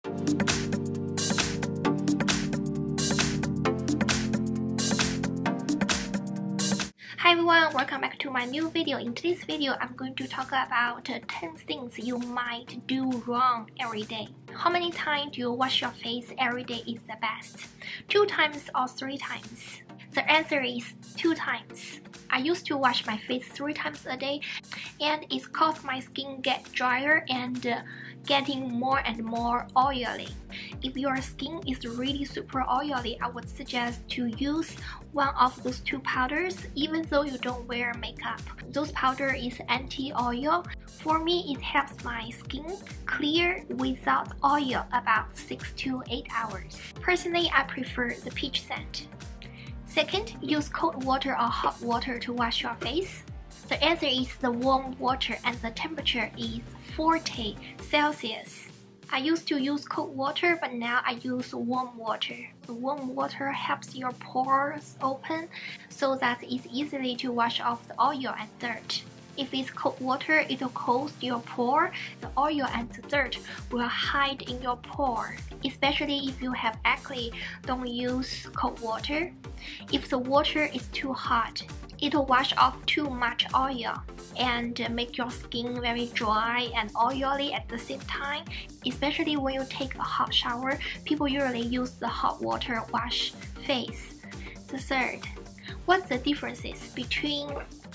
Hi everyone, welcome back to my new video. In today's video, I'm going to talk about 10 things you might do wrong every day. How many times do you wash your face every day is the best? 2 times or 3 times? The answer is 2 times. I used to wash my face 3 times a day, and it's caused my skin get drier and getting more and more oily. If your skin is really super oily, I would suggest to use one of those 2 powders even though you don't wear makeup. Those powder is anti-oil. For me, it helps my skin clear without oil about 6 to 8 hours. Personally, I prefer the peach scent. Second, use cold water or hot water to wash your face. The answer is the warm water, and the temperature is 40 Celsius. I used to use cold water, but now I use warm water. The warm water helps your pores open so that it's easily to wash off the oil and dirt. If it's cold water, it will close your pore. The oil and the dirt will hide in your pore. Especially if you have acne, don't use cold water. If the water is too hot, it will wash off too much oil and make your skin very dry and oily at the same time. Especially when you take a hot shower, people usually use the hot water wash face. The third, what's the differences between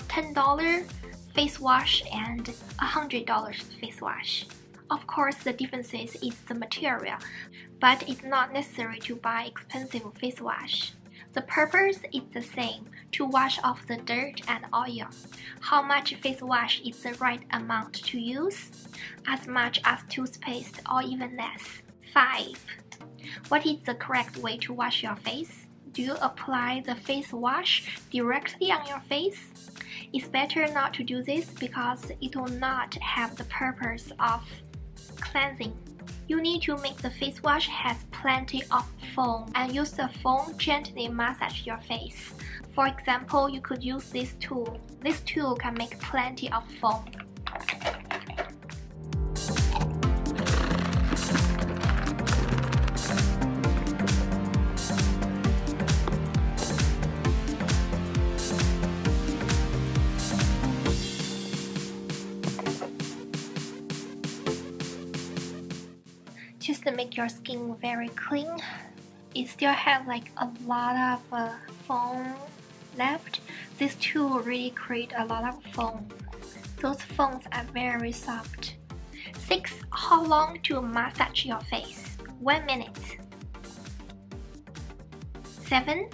$10 face wash and $100 face wash? Of course, the differences is the material, but it's not necessary to buy expensive face wash. The purpose is the same, to wash off the dirt and oil. How much face wash is the right amount to use? As much as toothpaste or even less. 5. What is the correct way to wash your face? Do you apply the face wash directly on your face? It's better not to do this because it will not have the purpose of cleansing. You need to make the face wash has plenty of foam and use the foam gently massage your face. For example, you could use this tool. This tool can make plenty of foam. Just to make your skin very clean. It still has like a lot of foam left. This tool really creates a lot of foam. Those foams are very soft. 6. How long to massage your face? 1 minute. 7.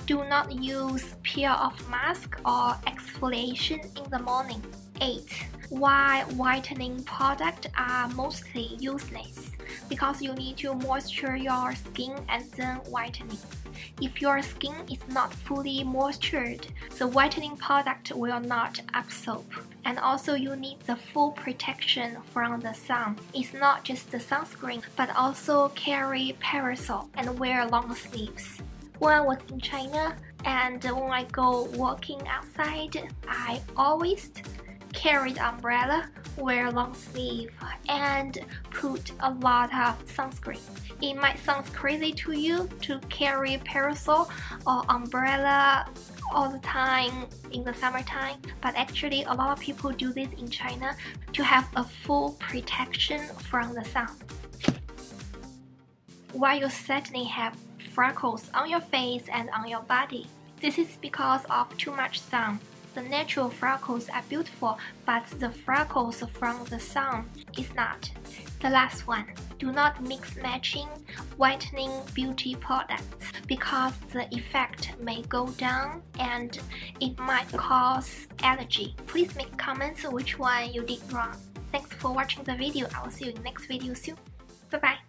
Do not use peel-off mask or exfoliation in the morning. 8. Why whitening products are mostly useless? Because you need to moisture your skin and then whitening. If your skin is not fully moistured, the whitening product will not absorb. And also you need the full protection from the sun. It's not just the sunscreen, but also carry parasol and wear long sleeves. When I was in China and when I go walking outside, I always carry the umbrella, wear long sleeve, and put a lot of sunscreen. It might sound crazy to you to carry parasol or umbrella all the time in the summertime, but actually a lot of people do this in China to have a full protection from the sun. Why you certainly have freckles on your face and on your body? This is because of too much sun. The natural freckles are beautiful, but the freckles from the sun is not. The last one, do not mix matching whitening beauty products because the effect may go down and it might cause allergy. Please make comments which one you did wrong. Thanks for watching the video. I will see you in the next video soon. Bye bye.